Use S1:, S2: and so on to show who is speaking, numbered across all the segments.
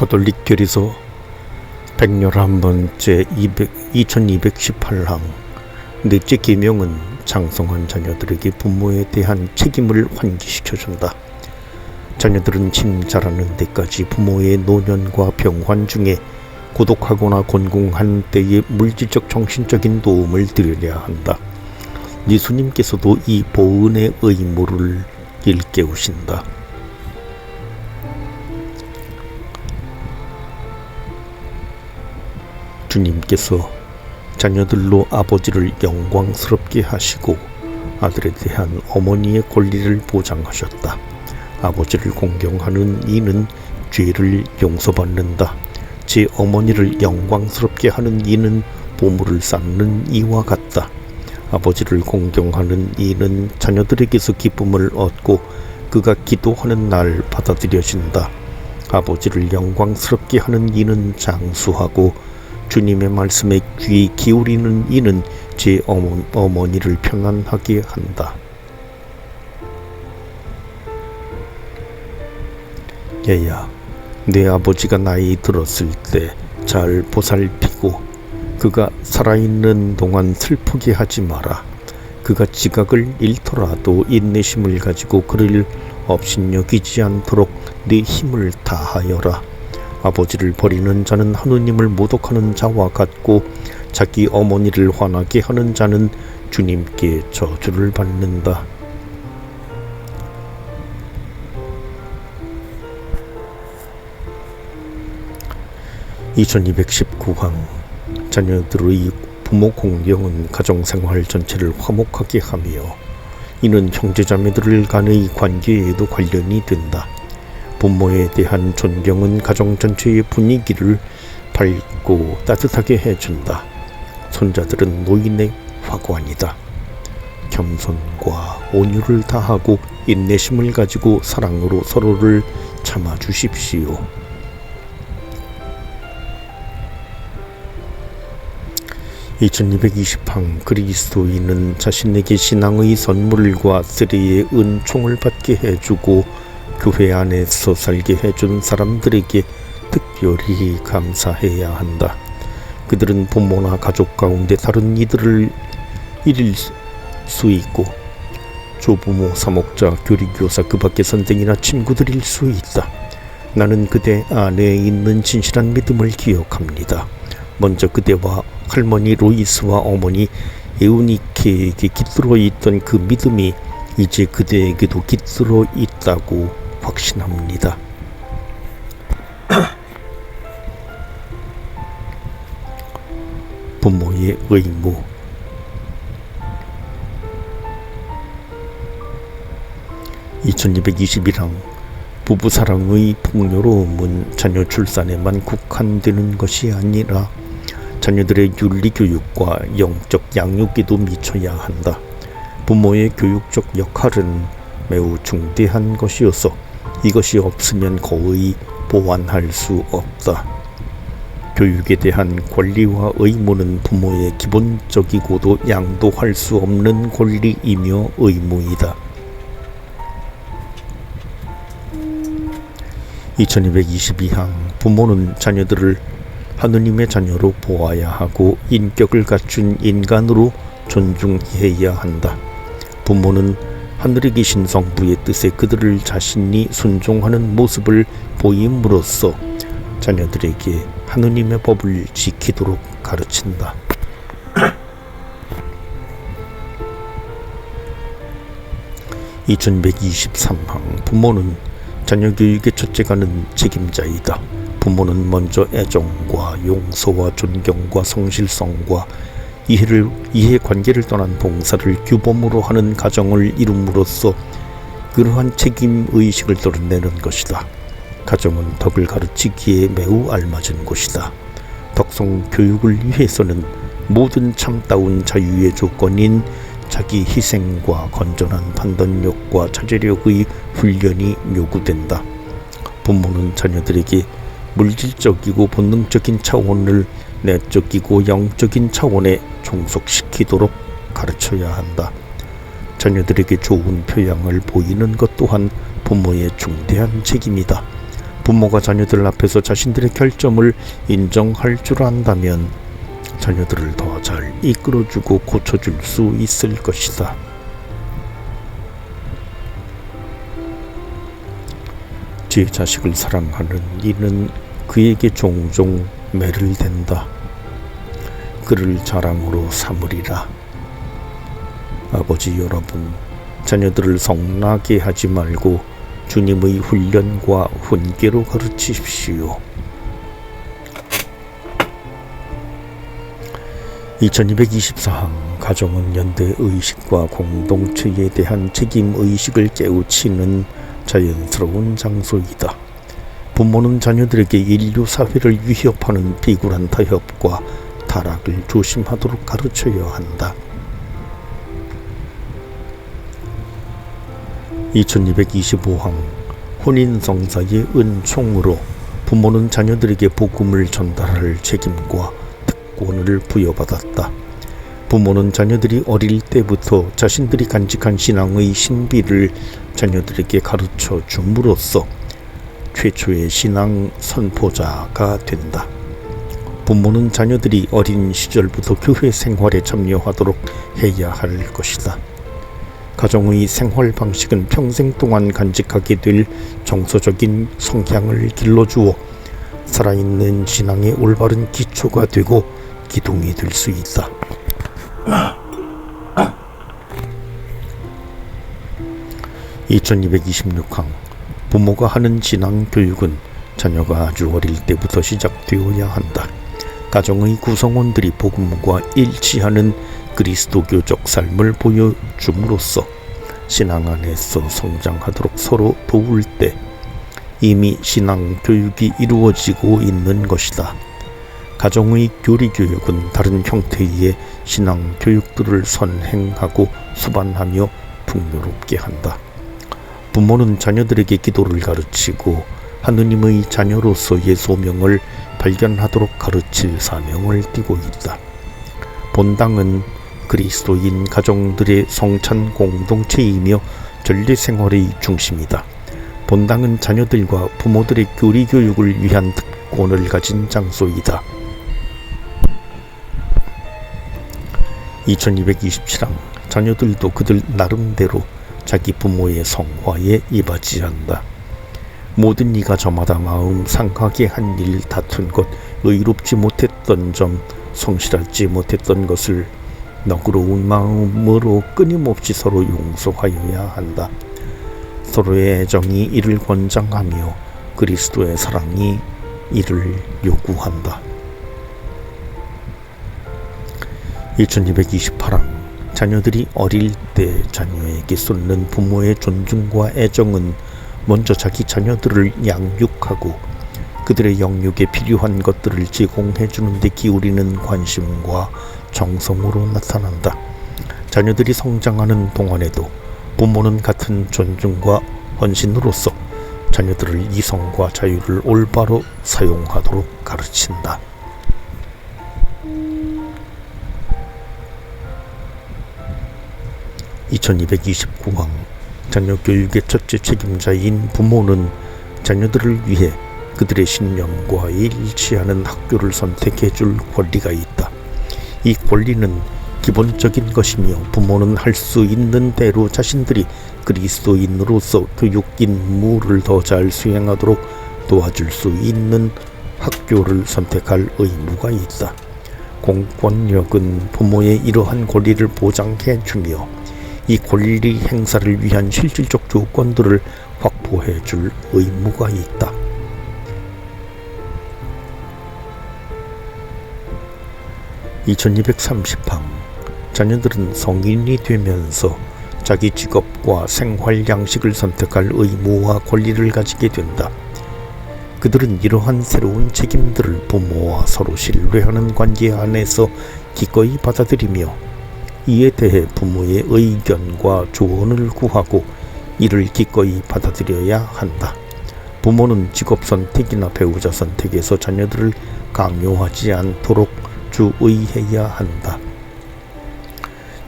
S1: 가톨릭 교리서 111번째 2218항 넷째 계명은 장성한 자녀들에게 부모에 대한 책임을 환기시켜준다. 자녀들은 짐 자라는 데까지 부모의 노년과 병환 중에 고독하거나 곤궁한 때에 물질적 정신적인 도움을 드려야 한다. 예수님께서도 이 보은의 의무를 일깨우신다. 주님께서 자녀들로 아버지를 영광스럽게 하시고 아들에 대한 어머니의 권리를 보장하셨다. 아버지를 공경하는 이는 죄를 용서받는다. 제 어머니를 영광스럽게 하는 이는 보물을 쌓는 이와 같다. 아버지를 공경하는 이는 자녀들에게서 기쁨을 얻고 그가 기도하는 날 받아들여진다. 아버지를 영광스럽게 하는 이는 장수하고 주님의 말씀에 귀 기울이는 이는 제 어머니를 편안하게 한다. 얘야, 내 아버지가 나이 들었을 때 잘 보살피고 그가 살아있는 동안 슬프게 하지 마라. 그가 지각을 잃더라도 인내심을 가지고 그를 업신여기지 않도록 네 힘을 다하여라. 아버지를 버리는 자는 하느님을 모독하는 자와 같고 자기 어머니를 화나게 하는 자는 주님께 저주를 받는다. (2219항) 자녀들의 부모 공경은 가정생활 전체를 화목하게 하며 이는 형제자매들 간의 관계에도 관련이 된다. 부모에 대한 존경은 가정 전체의 분위기를 밝고 따뜻하게 해준다. 손자들은 노인의 화관이다. 겸손과 온유를 다하고 인내심을 가지고 사랑으로 서로를 참아주십시오. (2220항) 그리스도인은 자신에게 신앙의 선물과 세례의 은총을 받게 해주고 교회 안에서 살게 해준 사람들에게 특별히 감사해야 한다. 그들은 부모나 가족 가운데 다른 이들을 잃을 수 있고 조부모, 사목자, 교리교사, 그 밖의 선생이나 친구들일 수 있다. 나는 그대 안에 있는 진실한 믿음을 기억합니다. 먼저 그대와 할머니 로이스와 어머니 에우니케에게 깃들어 있던 그 믿음이 이제 그대에게도 깃들어 있다고 확신합니다. 부모의 의무. (2221항) 부부사랑의 풍요로움은 자녀 출산에만 국한되는 것이 아니라 자녀들의 윤리교육과 영적 양육에도 미쳐야 한다. 부모의 교육적 역할은 매우 중대한 것이어서 이것이 없으면 거의 보완할 수 없다. 교육에 대한 권리와 의무는 부모의 기본적이고도 양도할 수 없는 권리이며 의무이다. (2222항) 부모는 자녀들을 하느님의 자녀로 보아야 하고 인격을 갖춘 인간으로 존중해야 한다. 부모는 하늘에 계신 성부의 뜻에 그들을 자신이 순종하는 모습을 보임으로써 자녀들에게 하느님의 법을 지키도록 가르친다. (2123항) 부모는 자녀 교육의 첫째가는 책임자이다. 부모는 먼저 애정과 용서와 존경과 성실성과 이해관계를 떠난 봉사를 규범으로 하는 가정을 이룸으로써 그러한 책임의식을 드러내는 것이다. 가정은 덕을 가르치기에 매우 알맞은 곳이다. 덕성 교육을 위해서는 모든 참다운 자유의 조건인 자기 희생과 건전한 판단력과 자제력의 훈련이 요구된다. 부모는 자녀들에게 물질적이고 본능적인 차원을 내적이고 영적인 차원에 종속시키도록 가르쳐야 한다. 자녀들에게 좋은 표양을 보이는 것 또한 부모의 중대한 책임이다. 부모가 자녀들 앞에서 자신들의 결점을 인정할 줄 안다면 자녀들을 더 잘 이끌어주고 고쳐줄 수 있을 것이다. 제 자식을 사랑하는 이는 그에게 종종 매를 댄다. 그를 자랑으로 삼으리라. 아버지 여러분, 자녀들을 성나게 하지 말고 주님의 훈련과 훈계로 가르치십시오. 2224항 가정은 연대 의식과 공동체에 대한 책임 의식을 깨우치는 자연스러운 장소이다. 부모는 자녀들에게 인류 사회를 위협하는 비굴한 타협과 타락을 조심하도록 가르쳐야 한다. 2225항 혼인성사의 은총으로 부모는 자녀들에게 복음을 전달할 책임과 특권을 부여받았다. 부모는 자녀들이 어릴 때부터 자신들이 간직한 신앙의 신비를 자녀들에게 가르쳐 줌으로써 최초의 신앙 선포자가 된다. 부모는 자녀들이 어린 시절부터 교회 생활에 참여하도록 해야 할 것이다. 가정의 생활 방식은 평생 동안 간직하게 될 정서적인 성향을 길러주어 살아있는 신앙의 올바른 기초가 되고 기둥이 될 수 있다. 2226항 부모가 하는 신앙 교육은 자녀가 아주 어릴 때부터 시작되어야 한다. 가정의 구성원들이 복음과 일치하는 그리스도교적 삶을 보여줌으로써 신앙 안에서 성장하도록 서로 도울 때 이미 신앙 교육이 이루어지고 있는 것이다. 가정의 교리 교육은 다른 형태의 신앙 교육들을 선행하고 수반하며 풍요롭게 한다. 부모는 자녀들에게 기도를 가르치고 하느님의 자녀로서의 소명을 발견하도록 가르칠 사명을 띠고 있다. 본당은 그리스도인 가정들의 성찬 공동체이며 전례 생활의 중심이다. 본당은 자녀들과 부모들의 교리 교육을 위한 특권을 가진 장소이다. 2227항 자녀들도 그들 나름대로 자기 부모의 성화에 이바지한다. 모든 이가 저마다 마음 상하게 한 일 다툰 것, 의롭지 못했던 점, 성실하지 못했던 것을 너그러운 마음으로 끊임없이 서로 용서하여야 한다. 서로의 애정이 이를 권장하며 그리스도의 사랑이 이를 요구한다. 2228항 자녀들이 어릴 때 자녀에게 쏟는 부모의 존중과 애정은 먼저 자기 자녀들을 양육하고 그들의 영육에 필요한 것들을 제공해 주는 데 기울이는 관심과 정성으로 나타난다. 자녀들이 성장하는 동안에도 부모는 같은 존중과 헌신으로서 자녀들을 이성과 자유를 올바로 사용하도록 가르친다. 2229항 자녀 교육의 첫째 책임자인 부모는 자녀들을 위해 그들의 신념과 일치하는 학교를 선택해 줄 권리가 있다. 이 권리는 기본적인 것이며 부모는 할 수 있는 대로 자신들이 그리스도인으로서 교육 임무를 더 잘 수행하도록 도와줄 수 있는 학교를 선택할 의무가 있다. 공권력은 부모의 이러한 권리를 보장해 주며 이 권리 행사를 위한 실질적 조건들을 확보해 줄 의무가 있다. 2230항 자녀들은 성인이 되면서 자기 직업과 생활 양식을 선택할 의무와 권리를 가지게 된다. 그들은 이러한 새로운 책임들을 부모와 서로 신뢰하는 관계 안에서 기꺼이 받아들이며 이에 대해 부모의 의견과 조언을 구하고 이를 기꺼이 받아들여야 한다. 부모는 직업 선택이나 배우자 선택에서 자녀들을 강요하지 않도록 주의해야 한다.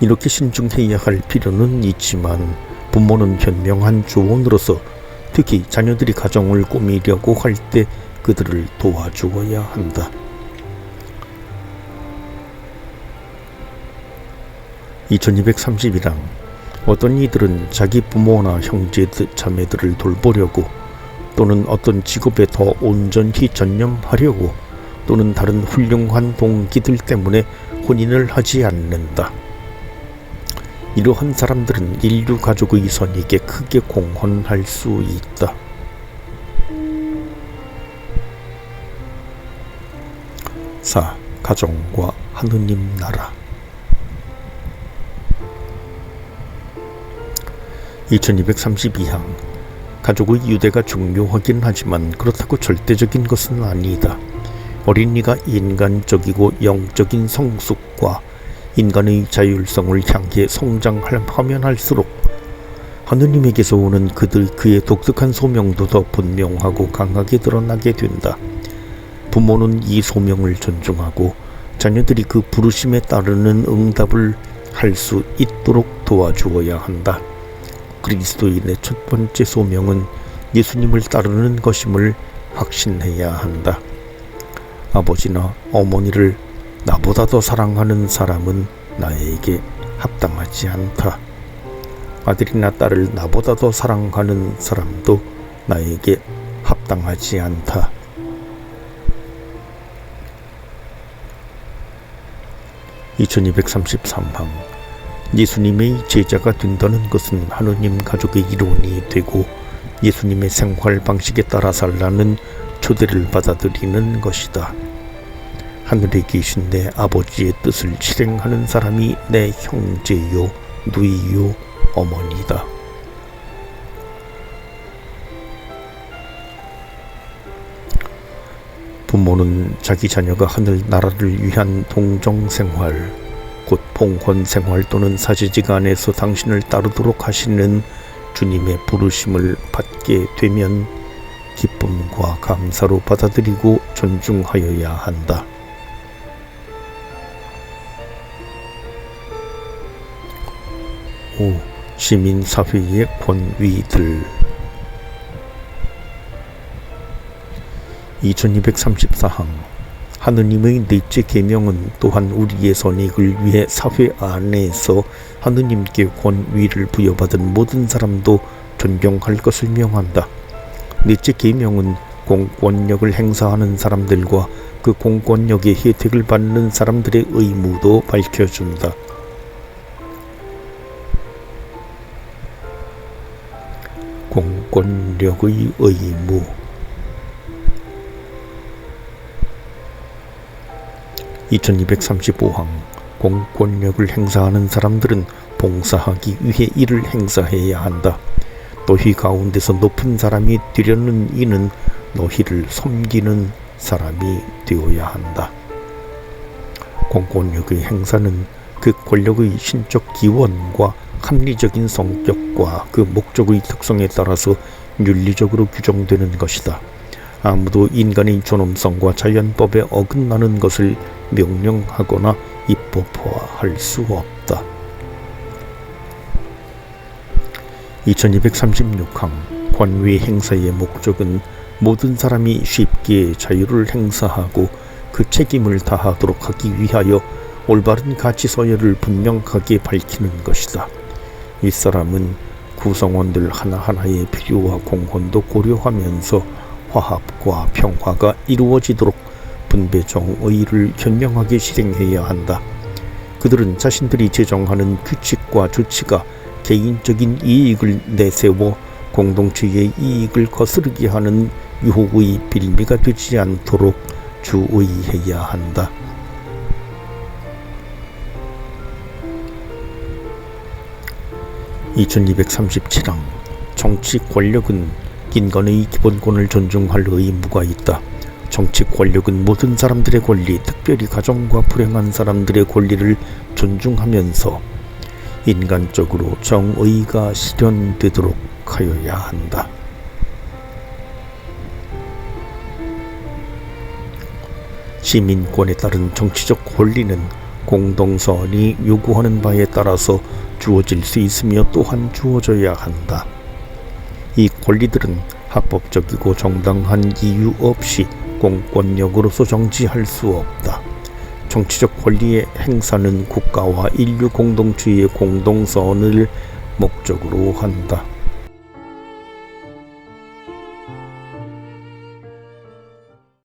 S1: 이렇게 신중해야 할 필요는 있지만 부모는 현명한 조언으로서 특히 자녀들이 가정을 꾸미려고 할 때 그들을 도와주어야 한다. 2231랑 어떤 이들은 자기 부모나 형제 자매들을 돌보려고 또는 어떤 직업에 더 온전히 전념하려고 또는 다른 훌륭한 동기들 때문에 혼인을 하지 않는다. 이러한 사람들은 인류 가족의 선익에 크게 공헌할 수 있다. 4. 가정과 하느님 나라. 2232항 가족의 유대가 중요하긴 하지만 그렇다고 절대적인 것은 아니다. 어린이가 인간적이고 영적인 성숙과 인간의 자율성을 향해 성장하면 할수록 하느님에게서 오는 그의 독특한 소명도 더 분명하고 강하게 드러나게 된다. 부모는 이 소명을 존중하고 자녀들이 그 부르심에 따르는 응답을 할 수 있도록 도와주어야 한다. 그리스도인의 첫 번째 소명은 예수님을 따르는 것임을 확신해야 한다. 아버지나 어머니를 나보다 더 사랑하는 사람은 나에게 합당하지 않다. 아들이나 딸을 나보다 더 사랑하는 사람도 나에게 합당하지 않다. 2233항 예수님의 제자가 된다는 것은 하느님 가족의 일원이 되고 예수님의 생활 방식에 따라 살라는 초대를 받아들이는 것이다. 하늘에 계신 내 아버지의 뜻을 실행하는 사람이 내 형제요, 누이요, 어머니다. 부모는 자기 자녀가 하늘 나라를 위한 동정생활, 곧 봉헌생활 또는 사제지간에서 당신을 따르도록 하시는 주님의 부르심을 받게 되면 기쁨과 감사로 받아들이고 존중하여야 한다. 5. 시민사회의 권위들. 2234항 하느님의 넷째 계명은 또한 우리의 선익을 위해 사회 안에서 하느님께 권위를 부여받은 모든 사람도 존경할 것을 명한다. 넷째 계명은 공권력을 행사하는 사람들과 그 공권력의 혜택을 받는 사람들의 의무도 밝혀준다. 공권력의 의무. 2235항 공권력을 행사하는 사람들은 봉사하기 위해 이를 행사해야 한다. 너희 가운데서 높은 사람이 되려는 이는 너희를 섬기는 사람이 되어야 한다. 공권력의 행사는 그 권력의 신적 기원과 합리적인 성격과 그 목적의 특성에 따라서 윤리적으로 규정되는 것이다. 아무도 인간의 존엄성과 자연법에 어긋나는 것을 명령하거나 입법화할 수 없다. 2236항 권위 행사의 목적은 모든 사람이 쉽게 자유를 행사하고 그 책임을 다하도록 하기 위하여 올바른 가치 서열을 분명하게 밝히는 것이다. 윗사람은 구성원들 하나하나의 필요와 공헌도 고려하면서 화합과 평화가 이루어지도록 분배 정의를 현명하게 실행해야 한다. 그들은 자신들이 제정하는 규칙과 조치가 개인적인 이익을 내세워 공동체의 이익을 거스르게 하는 유혹의 빌미가 되지 않도록 주의해야 한다. 2237항 정치 권력은 인간의 기본권을 존중할 의무가 있다. 정치 권력은 모든 사람들의 권리, 특별히 가정과 불행한 사람들의 권리를 존중하면서 인간적으로 정의가 실현되도록 하여야 한다. 시민권에 따른 정치적 권리는 공동선이 요구하는 바에 따라서 주어질 수 있으며 또한 주어져야 한다. 이 권리들은 합법적이고 정당한 이유 없이 공권력으로서 정지할 수 없다. 정치적 권리의 행사는 국가와 인류 공동체의 공동선을 목적으로 한다.